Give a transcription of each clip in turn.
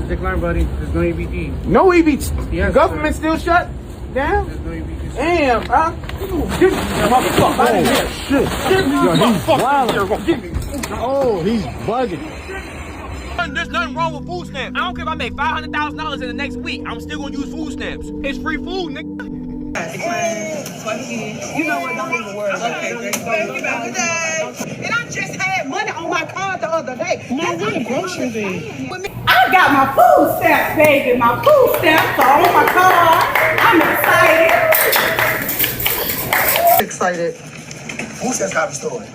Decline, buddy. There's no EBT. No EBT? Yes, government still shut down? There's no EBT. Damn, bro. Get me, motherfucker, out of here. Shit. Get me, motherfucker. Get me. Oh, he's bugging. There's nothing wrong with food stamps. I don't care if I make $500,000 in the next week. I'm still gonna use food stamps. It's free food, nigga. You know what? Don't even worry. Okay, thank you. Good day. And I just had money on my card the other day. Where the groceries is? I got my food stamps, baby. My food stamps are on my card. I'm excited. Excited. Who says how the story?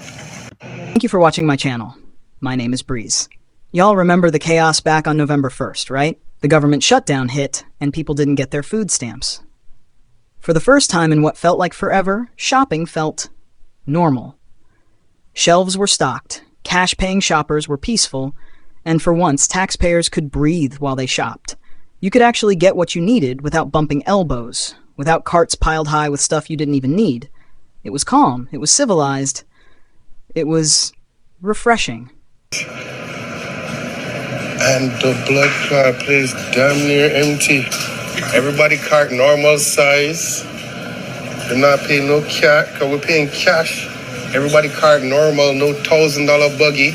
Thank you for watching my channel. My name is Breeze. Y'all remember the chaos back on November 1st, right? The government shutdown hit, and people didn't get their food stamps. For the first time in what felt like forever, shopping felt normal. Shelves were stocked, cash-paying shoppers were peaceful, and for once, taxpayers could breathe while they shopped. You could actually get what you needed without bumping elbows, without carts piled high with stuff you didn't even need. It was calm, it was civilized, it was refreshing. And the blood clot place damn near empty. Everybody cart normal size. They're not paying no cat, cause we're paying cash. Everybody cart normal, no $1,000 buggy.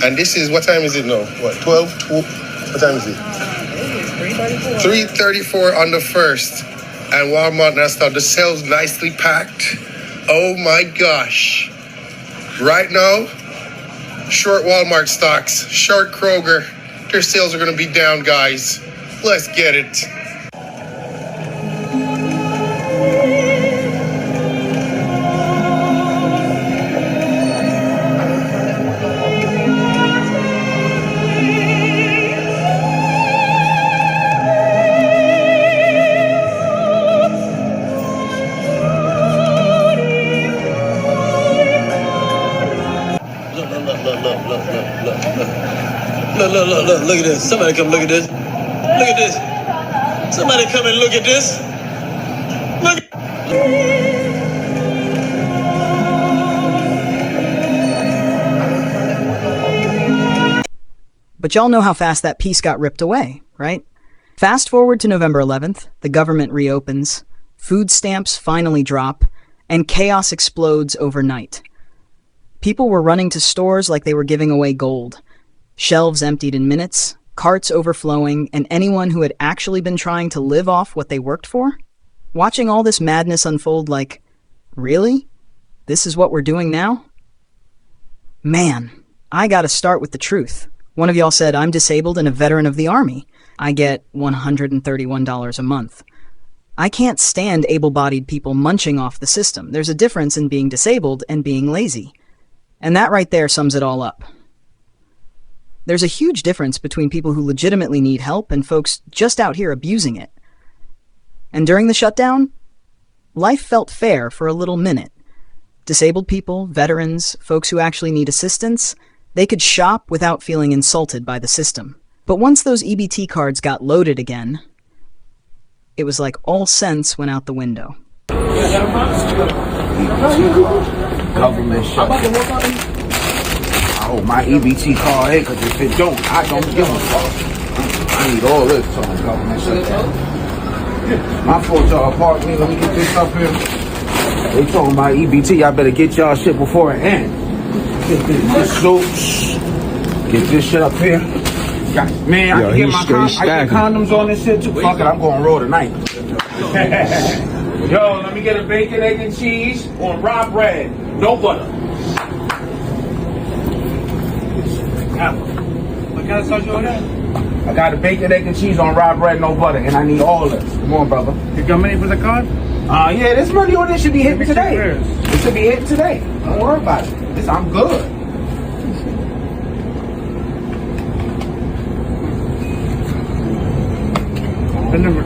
And this is, what time is it now? What, 12? What time is it? 3:34 on the 1st. And Walmart now started the sales nicely packed. Oh my gosh. Right now, short Walmart stocks, short Kroger. Their sales are gonna be down, guys. Let's get it. Look at this. Somebody come look at this. Look at this. Somebody come and look at this. Look. But y'all know how fast that peace got ripped away, right? Fast forward to November 11th, the government reopens, food stamps finally drop, and chaos explodes overnight. People were running to stores like they were giving away gold. Shelves emptied in minutes, carts overflowing, and anyone who had actually been trying to live off what they worked for? Watching all this madness unfold like, really? This is what we're doing now? Man, I gotta start with the truth. One of y'all said, I'm disabled and a veteran of the Army. I get $131 a month. I can't stand able-bodied people munching off the system. There's a difference in being disabled and being lazy. And that right there sums it all up. There's a huge difference between people who legitimately need help and folks just out here abusing it. And during the shutdown, life felt fair for a little minute. Disabled people, veterans, folks who actually need assistance, they could shop without feeling insulted by the system. But once those EBT cards got loaded again, it was like all sense went out the window. Government shutdown. Oh, my EBT card, hey, because if it don't, I don't give a fuck. I need all this on government shutdown. My fault, y'all parked me. Let me get this up here. They talking about EBT. Y'all better get y'all shit before it ends. Get this suits. Get this shit up here. Man, I can get my condoms on this shit too. Fuck it, I'm going raw tonight. Yo, let me get a bacon, egg, and cheese on raw bread. No butter. What kind of sauce you order? I got a bacon, egg, and cheese on raw bread, no butter, and I need all this. Come on, brother. You got money for the card? Yeah, this money on this should be hitting today. It should be hitting today. Don't worry about it. I'm good. The number.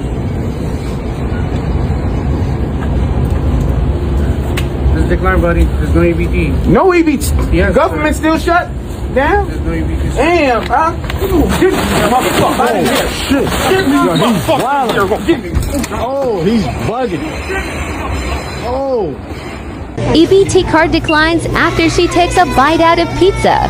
There's decline, buddy. There's no EBT. No EBT? Yes, government still shut down? There's no EBT. Damn, bro. Get me, motherfucker, out of here. Shit. Get me, motherfucker. Get me. Oh, he's bugging. Oh. EBT card declines after she takes a bite out of pizza.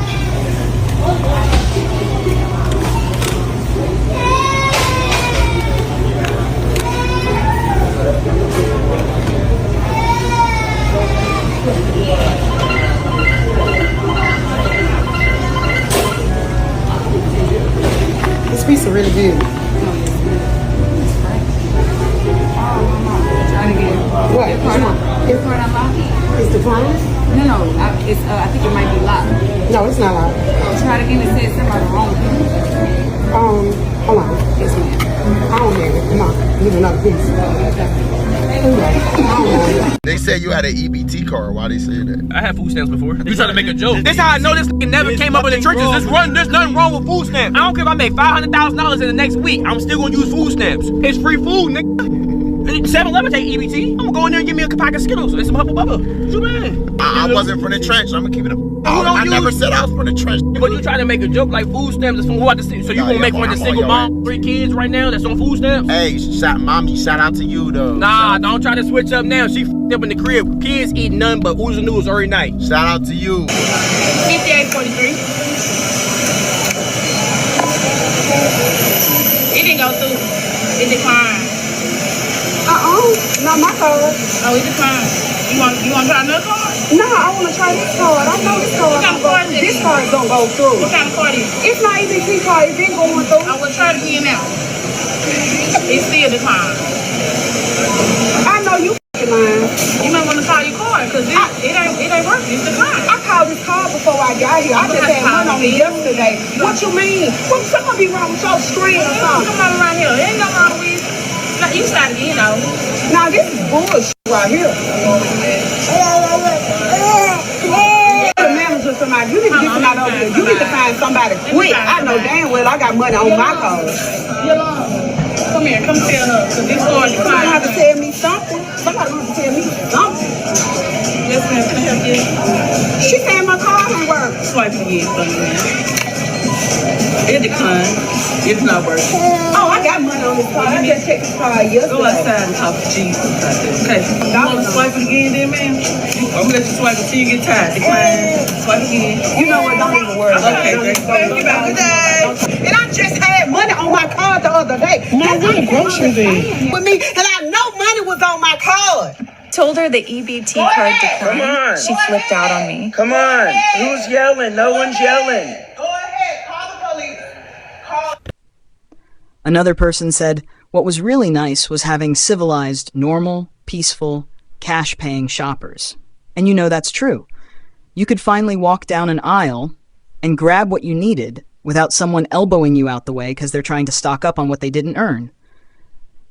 really good. What? Come on. It's part unlocked. It's declined? No, I think it might be locked. No, it's not locked. Try it again. It says somebody wrong. Hold on. Yes, ma'am. I don't have it. Come on. Give another piece. They said you had an EBT card. Why they say that? I had food stamps before. You trying to make a joke. This how I know this nigga never came up in the trenches. There's nothing wrong with food stamps. I don't care if I make $500,000 in the next week. I'm still gonna use food stamps. It's free food, nigga. 7-Eleven take EBT. I'm gonna go in there and give me a pack of Skittles and some Hubba Bubba. What you mean? I wasn't from the trench. I'm gonna keep it. I never said I was from the trench. But you trying to make a joke like food stamps is from who out the city. So you gonna make fun of the single mom, 3 kids right now that's on food stamps? Hey, shout out to you though. Nah, don't try to switch up now. She f***ed up in the crib. Kids eat nothing but oodles and noodles every night. Shout out to you. 5843. It didn't go through. It declined. Not my card. Oh, it declined. You want to try another card? No, I want to try this card. I know this card. What kind of card is it? This card don't go through. What kind of card is it? It's not EBT card. It's been going through. I will try it again now. It's still declined. I know you lying. You might want to call your card because it ain't working. It's declined. I called this card before I got here. I just had one on me yesterday. What you mean? What something be wrong with your screen or something? Come on around here. There ain't nothing wrong with it. Like, you start again though. Now this is bullshit right here. The manager, somebody, you need to get somebody over here. You need to find somebody quick. I know damn well I got money on my card. Come here, come tell her. Cause this card is Somebody have to tell me something. Somebody have to tell me something. Yes, ma'am. Can I help you? She saying my card ain't work. Swipe again for me, man. It declined. It's not working. Oh, I got money on this card. I just checked this card yesterday. Go outside and talk to Jesus about this. Okay. You want to swipe it again then, ma'am? I'm gonna let you swipe it till you get tired. Decline. Swipe again. You know what? Don't even worry. Okay, great. Thank you, good day. And I just had money on my card the other day. Where the groceries at? With me, and I know money was on my card. Told her the EBT card declined. She flipped out on me. Come on. Who's yelling? No one's yelling. Go ahead, call the police. Another person said what was really nice was having civilized, normal, peaceful, cash-paying shoppers. And you know that's true. You could finally walk down an aisle and grab what you needed without someone elbowing you out the way because they're trying to stock up on what they didn't earn.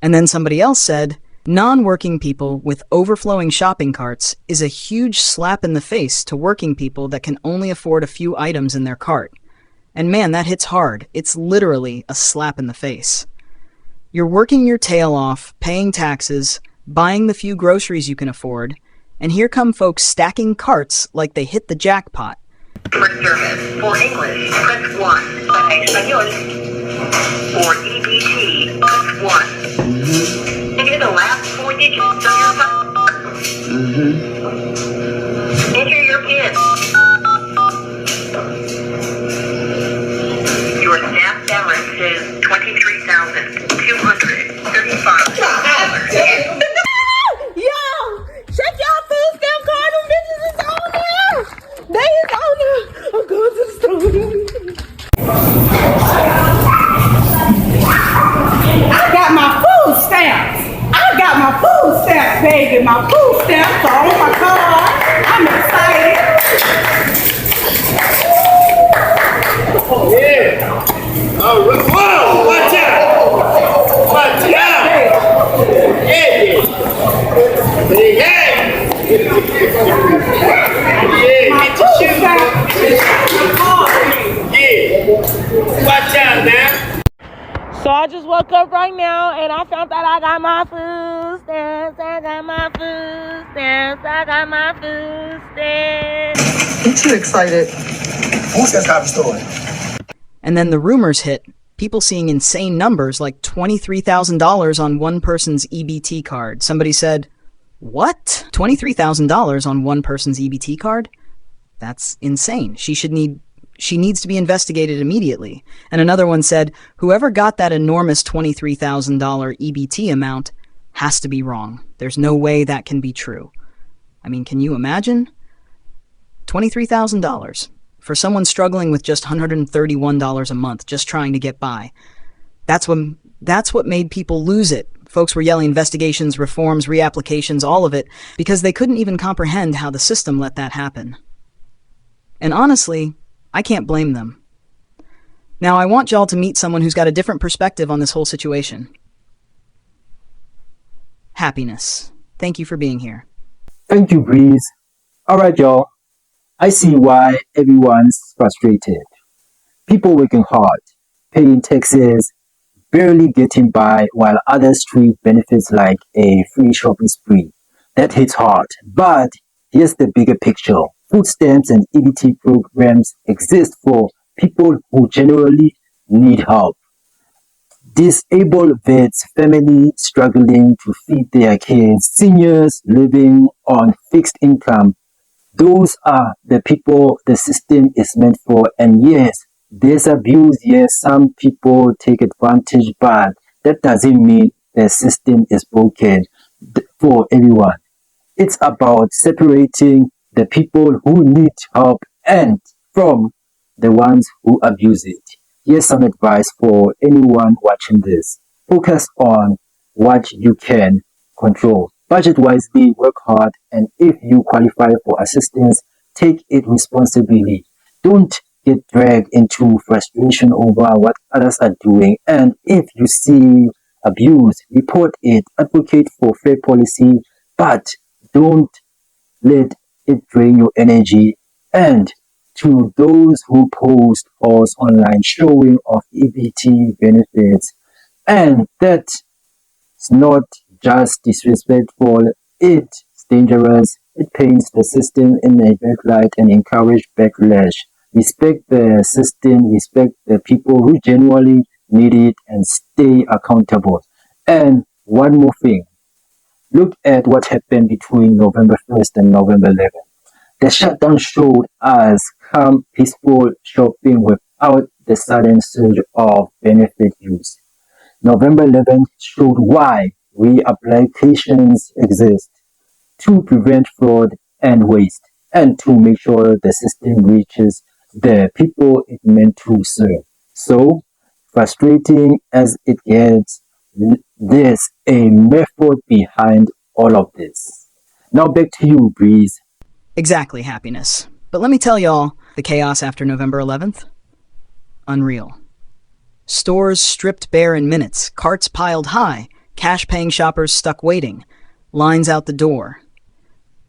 And then somebody else said, non-working people with overflowing shopping carts is a huge slap in the face to working people that can only afford a few items in their cart. And man, that hits hard. It's literally a slap in the face. You're working your tail off, paying taxes, buying the few groceries you can afford, and here come folks stacking carts like they hit the jackpot. For service, for English, press 1. Para español, for EBT, press 1. Enter the last 4 digits of your phone. Enter your PIN. Your staff balance is $23,235. Yo, check y'all food stamp card. Them bitches is on there. They is on there. I'm going to the store. I got my food stamps. Baby. My food stamps are on my card. I'm excited. Yeah. Oh, whoa! Watch out! Watch out! Yeah! Yeah! My food stamps. Yeah! Watch out now! So I just woke up right now and I found out I got my food stamps. I got my food stamps. I got my food stamps. Ain't you excited? Food stamps got restored. And then the rumors hit, people seeing insane numbers like $23,000 on one person's EBT card. Somebody said, what? $23,000 on one person's EBT card? That's insane. She needs to be investigated immediately. And another one said, whoever got that enormous $23,000 EBT amount has to be wrong. There's no way that can be true. I mean, can you imagine? $23,000 for someone struggling with just $131 a month, just trying to get by. That's what made people lose it. Folks were yelling investigations, reforms, reapplications, all of it, because they couldn't even comprehend how the system let that happen. And honestly, I can't blame them. Now, I want y'all to meet someone who's got a different perspective on this whole situation. Happiness. Thank you for being here. Thank you, Breeze. Alright, y'all. I see why everyone's frustrated. People working hard, paying taxes, barely getting by, while others treat benefits like a free shopping spree. That hits hard. But here's the bigger picture. Food stamps and EBT programs exist for people who generally need help. Disabled vets, families struggling to feed their kids, seniors living on fixed income. Those are the people the system is meant for. And yes, there's abuse. Yes, some people take advantage, but that doesn't mean the system is broken for everyone. It's about separating the people who need help and from the ones who abuse it. Here's some advice for anyone watching this. Focus on what you can control. Budget wisely, work hard, and if you qualify for assistance, take it responsibly. Don't get dragged into frustration over what others are doing. And if you see abuse, report it, advocate for fair policy, but don't let it drain your energy. And to those who post posts online showing off EBT benefits, and that's not just disrespectful, it's dangerous. It paints the system in a bad light and encourages backlash. Respect the system, respect the people who genuinely need it, and stay accountable. And one more thing, look at what happened between November 1st and November 11th. The shutdown showed us calm, peaceful shopping without the sudden surge of benefit use. November 11th showed why reapplications exist, to prevent fraud and waste, and to make sure the system reaches the people it meant to serve. So, frustrating as it gets, there's a method behind all of this. Now back to you, Breeze. Exactly, Happiness. But let me tell y'all, the chaos after November 11th? Unreal. Stores stripped bare in minutes, carts piled high, cash-paying shoppers stuck waiting, lines out the door.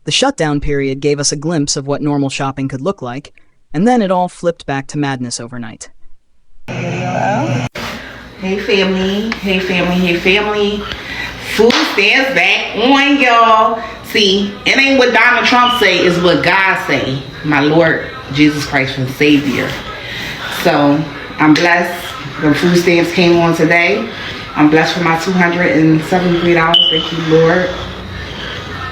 The shutdown period gave us a glimpse of what normal shopping could look like, and then it all flipped back to madness overnight. Hey family, hey family, hey family. Food stamps back on, y'all. See, it ain't what Donald Trump say, it's what God say. My Lord Jesus Christ and Savior. So, I'm blessed. The food stamps came on today. I'm blessed for my $273. Thank you, Lord.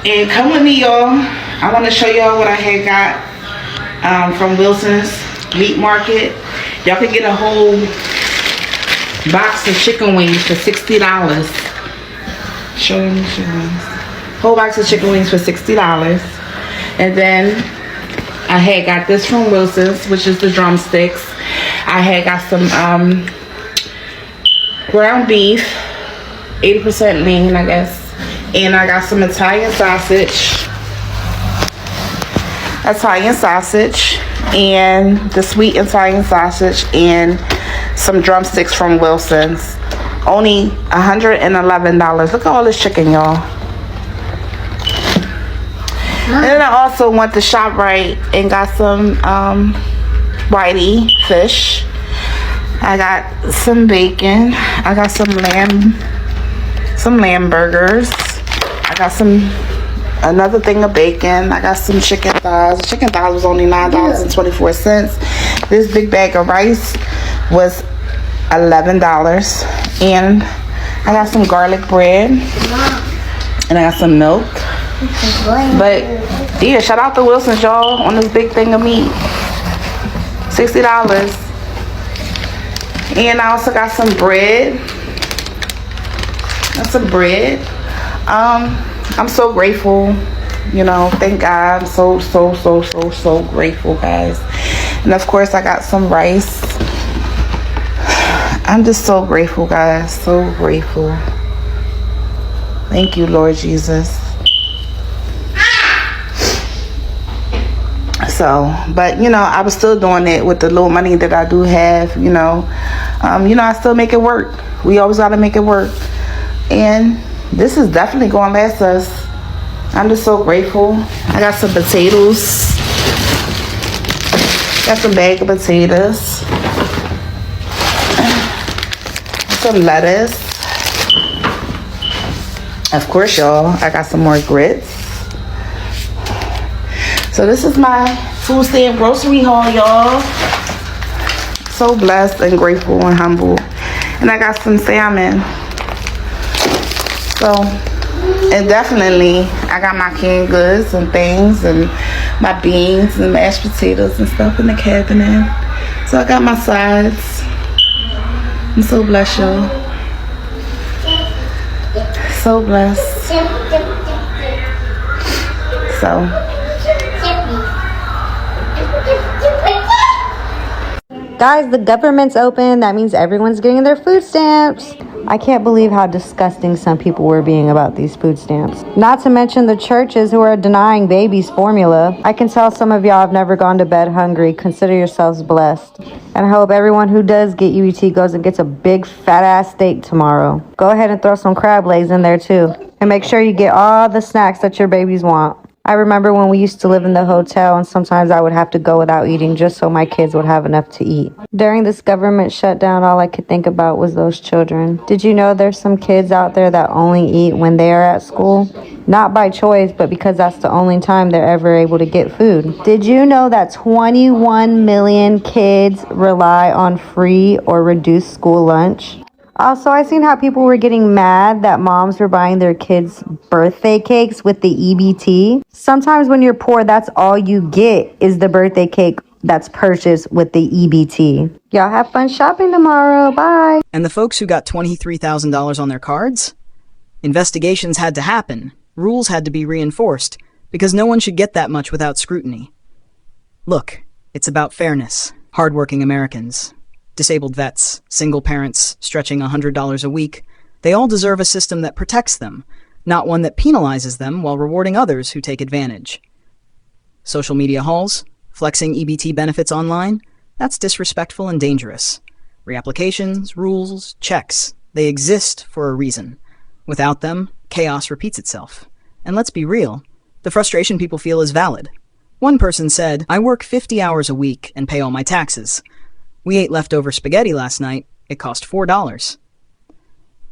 And come with me, y'all. I want to show y'all what I had got from Wilson's Meat Market. Y'all can get a whole box of chicken wings for $60. Show them the chicken wings. Whole box of chicken wings for $60. And then I had got this from Wilson's, which is the drumsticks. I had got some ground beef, 80% lean, I guess. And I got some Italian sausage, and the sweet Italian sausage, and some drumsticks from Wilson's. Only $111. Look at all this chicken, y'all. And then I also went to ShopRite and got some whitey fish. I got some bacon. I got some lamb burgers. I got another thing of bacon. I got some chicken thighs. Chicken thighs was only $9.24. This big bag of rice was $11. And I got some garlic bread. And I got some milk. But yeah, shout out to Wilson's, y'all, on this big thing of meat. $60. And I also got some bread. That's some bread. I'm so grateful, you know, thank God. I'm so grateful, guys. And of course I got some rice. I'm just so grateful, guys. So grateful. Thank you, Lord Jesus. So, but I was still doing it with the little money that I do have. I still make it work. We always gotta make it work, and this is definitely gonna last us. I'm just so grateful. I got some potatoes. Got some bag of potatoes. Some lettuce. Of course, y'all, I got some more grits. So this is my food stamp grocery haul, y'all. So blessed and grateful and humble. And I got some salmon. So, and definitely, I got my canned goods and things, and my beans and mashed potatoes and stuff in the cabinet. So I got my sides. I'm so blessed, y'all. So blessed. So. Guys, the government's open. That means everyone's getting their food stamps. I can't believe how disgusting some people were being about these food stamps. Not to mention the churches who are denying babies formula. I can tell some of y'all have never gone to bed hungry. Consider yourselves blessed. And I hope everyone who does get EBT goes and gets a big fat ass steak tomorrow. Go ahead and throw some crab legs in there too. And make sure you get all the snacks that your babies want. I remember when we used to live in the hotel, and sometimes I would have to go without eating just so my kids would have enough to eat. During this government shutdown, all I could think about was those children. Did you know there's some kids out there that only eat when they are at school? Not by choice, but because that's the only time they're ever able to get food. Did you know that 21 million kids rely on free or reduced school lunch? Also, I seen how people were getting mad that moms were buying their kids birthday cakes with the EBT. Sometimes when you're poor, that's all you get is the birthday cake that's purchased with the EBT. Y'all have fun shopping tomorrow. Bye. And the folks who got $23,000 on their cards? Investigations had to happen. Rules had to be reinforced, because no one should get that much without scrutiny. Look, it's about fairness. Hardworking Americans. Disabled vets, single parents stretching $100 a week, they all deserve a system that protects them, not one that penalizes them while rewarding others who take advantage. Social media hauls, flexing EBT benefits online, that's disrespectful and dangerous. Reapplications, rules, checks, they exist for a reason. Without them, chaos repeats itself. And let's be real, the frustration people feel is valid. One person said, "I work 50 hours a week and pay all my taxes. We ate leftover spaghetti last night. It cost $4.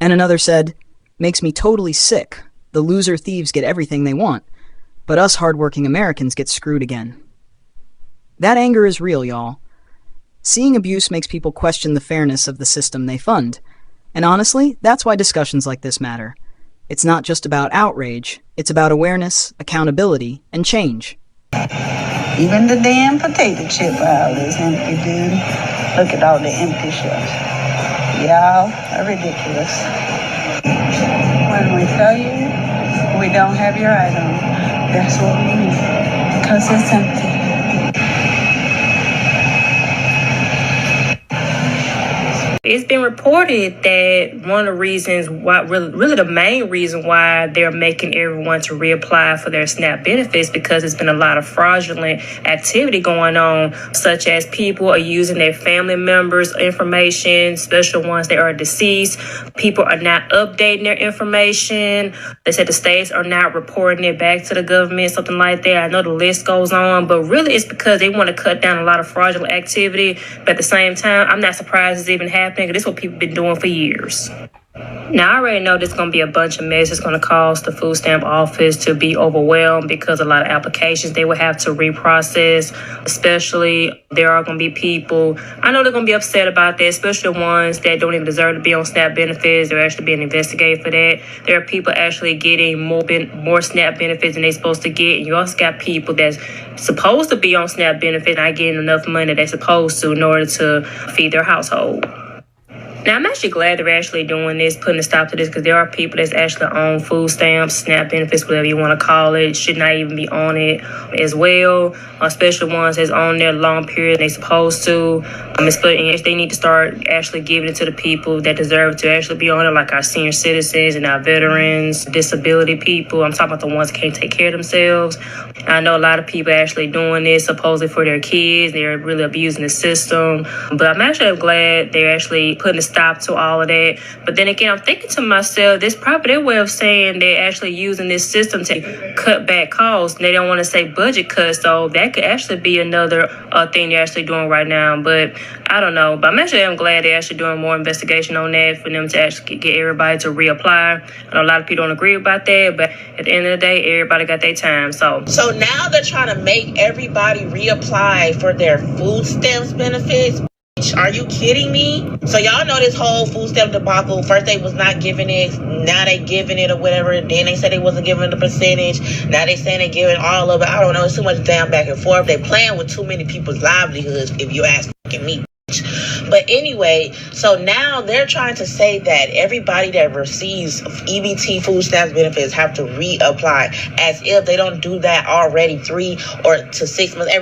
And another said, "Makes me totally sick. The loser thieves get everything they want, but us hardworking Americans get screwed again." That anger is real, y'all. Seeing abuse makes people question the fairness of the system they fund. And honestly, that's why discussions like this matter. It's not just about outrage. It's about awareness, accountability, and change. Even the damn potato chip aisle is empty, dude. Look at all the empty shelves. Y'all are ridiculous. When we tell you we don't have your item, that's what we mean. Because it's empty. It's been reported that one of the reasons why, really the main reason why they're making everyone to reapply for their SNAP benefits, because there's been a lot of fraudulent activity going on, such as people are using their family members' information, especially ones that are deceased. People are not updating their information. They said the states are not reporting it back to the government, something like that. I know the list goes on, but really it's because they want to cut down a lot of fraudulent activity. But at the same time, I'm not surprised it's even happening. This is what people have been doing for years. Now, I already know this is going to be a bunch of mess. It's going to cause the food stamp office to be overwhelmed because a lot of applications they will have to reprocess, especially there are going to be people. I know they're going to be upset about that, especially ones that don't even deserve to be on SNAP benefits. They're actually being investigated for that. There are people actually getting more SNAP benefits than they're supposed to get. And you also got people that's supposed to be on SNAP benefits not getting enough money they're supposed to in order to feed their household. Now, I'm actually glad they're actually doing this, putting a stop to this, because there are people that's actually on food stamps, SNAP benefits, whatever you want to call it, should not even be on it as well, especially ones that's on there long period they supposed to. They need to start actually giving it to the people that deserve to actually be on it, like our senior citizens and our veterans, disability people. I'm talking about the ones that can't take care of themselves. I know a lot of people actually doing this supposedly for their kids. They're really abusing the system. But I'm actually glad they're actually putting a stop to all of that. But then again, I'm thinking to myself, this probably their way of saying they're actually using this system to cut back costs. They don't want to say budget cuts, so that could actually be another thing they're actually doing right now. But I don't know. But I'm glad they're actually doing more investigation on that for them to actually get everybody to reapply. I know a lot of people don't agree about that, but at the end of the day, everybody got their time. So now they're trying to make everybody reapply for their food stamps benefits. Are you kidding me? So y'all know this whole food stamp debacle. First they was not giving it, now they giving it or whatever. Then they said they wasn't giving the percentage. Now they saying they giving all of it. I don't know. It's too much damn back and forth. They playing with too many people's livelihoods, if you ask me. But anyway, so now they're trying to say that everybody that receives EBT food stamps benefits have to reapply, as if they don't do that already every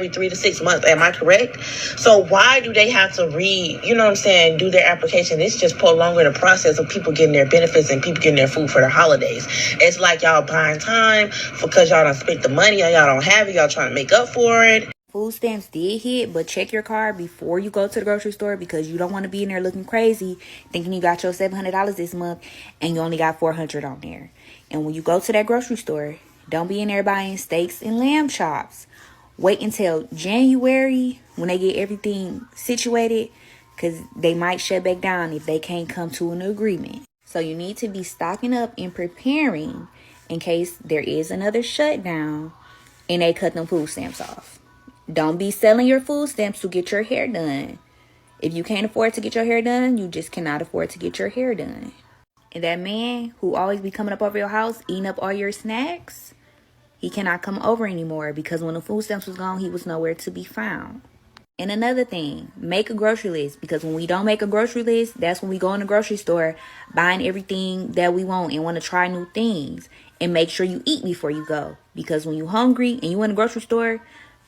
3 to 6 months. Am I correct? So why do they have to do their application? It's just prolonging the process of people getting their benefits and people getting their food for the holidays. It's like y'all buying time because y'all done spent the money and y'all don't have it. Y'all trying to make up for it. Food stamps did hit, but check your card before you go to the grocery store, because you don't want to be in there looking crazy thinking you got your $700 this month and you only got $400 on there. And when you go to that grocery store, don't be in there buying steaks and lamb chops. Wait until January when they get everything situated, because they might shut back down if they can't come to an agreement. So you need to be stocking up and preparing in case there is another shutdown and they cut them food stamps off. Don't be selling your food stamps to get your hair done. If you can't afford to get your hair done, you just cannot afford to get your hair done. And that man who always be coming up over your house, eating up all your snacks, he cannot come over anymore, because when the food stamps was gone, he was nowhere to be found. And another thing, make a grocery list, because when we don't make a grocery list, that's when we go in the grocery store buying everything that we want and want to try new things. And make sure you eat before you go, because when you're hungry and you in the grocery store,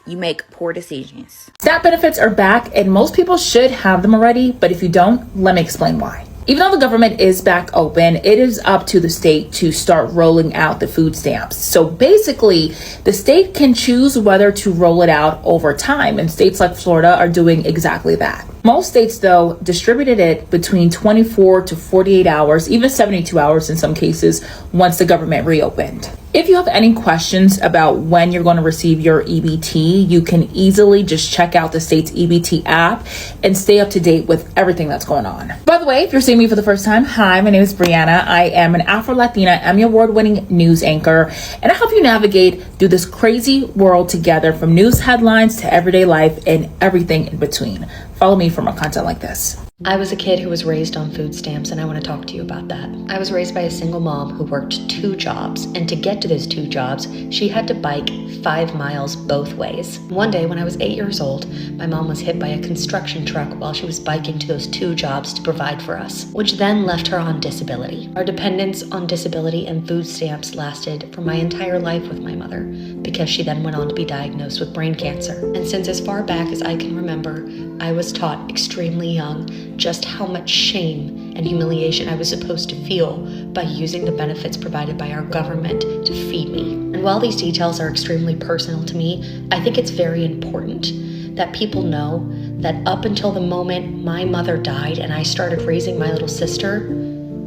you make poor decisions. SNAP benefits are back, and most people should have them already, but if you don't, let me explain why. Even though the government is back open, it is up to the state to start rolling out the food stamps. So basically, the state can choose whether to roll it out over time, and states like Florida are doing exactly that. Most states, though, distributed it between 24 to 48 hours, even 72 hours in some cases, once the government reopened. If you have any questions about when you're going to receive your EBT, you can easily just check out the state's EBT app and stay up to date with everything that's going on. By the way, if you're seeing me for the first time, hi, my name is Brianna. I am an Afro-Latina Emmy Award-winning news anchor, and I help you navigate through this crazy world together, from news headlines to everyday life and everything in between. Follow me for more content like this. I was a kid who was raised on food stamps, and I want to talk to you about that. I was raised by a single mom who worked 2 jobs, and to get to those 2 jobs, she had to bike 5 miles both ways. One day when I was 8 years old, my mom was hit by a construction truck while she was biking to those 2 jobs to provide for us, which then left her on disability. Our dependence on disability and food stamps lasted for my entire life with my mother, because she then went on to be diagnosed with brain cancer. And since as far back as I can remember, I was taught extremely young just how much shame and humiliation I was supposed to feel by using the benefits provided by our government to feed me. And while these details are extremely personal to me, I think it's very important that people know that up until the moment my mother died and I started raising my little sister,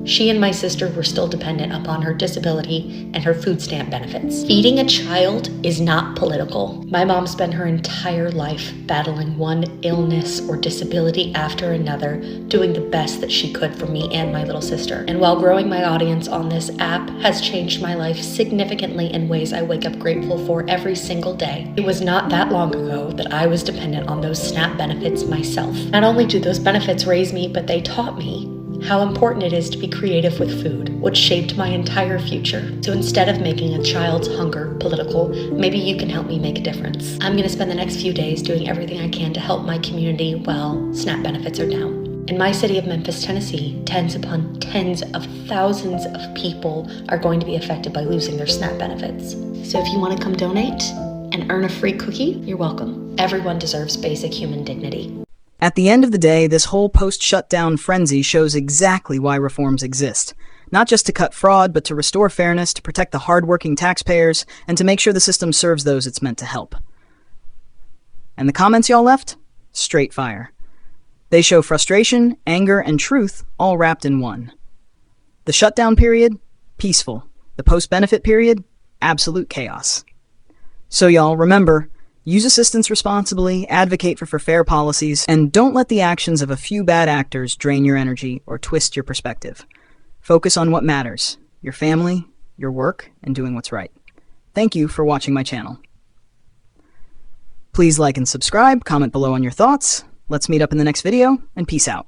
she and my sister were still dependent upon her disability and her food stamp benefits. Feeding a child is not political. My mom spent her entire life battling one illness or disability after another, doing the best that she could for me and my little sister. And while growing my audience on this app has changed my life significantly in ways I wake up grateful for every single day, it was not that long ago that I was dependent on those SNAP benefits myself. Not only did those benefits raise me, but they taught me how important it is to be creative with food, which shaped my entire future. So instead of making a child's hunger political, maybe you can help me make a difference. I'm gonna spend the next few days doing everything I can to help my community while SNAP benefits are down. In my city of Memphis, Tennessee, tens upon tens of thousands of people are going to be affected by losing their SNAP benefits. So if you want to come donate and earn a free cookie, you're welcome. Everyone deserves basic human dignity. At the end of the day, this whole post-shutdown frenzy shows exactly why reforms exist. Not just to cut fraud, but to restore fairness, to protect the hard-working taxpayers, and to make sure the system serves those it's meant to help. And the comments y'all left? Straight fire. They show frustration, anger, and truth all wrapped in one. The shutdown period? Peaceful. The post-benefit period? Absolute chaos. So y'all, remember, use assistance responsibly, advocate for fair policies, and don't let the actions of a few bad actors drain your energy or twist your perspective. Focus on what matters, your family, your work, and doing what's right. Thank you for watching my channel. Please like and subscribe, comment below on your thoughts. Let's meet up in the next video, and peace out.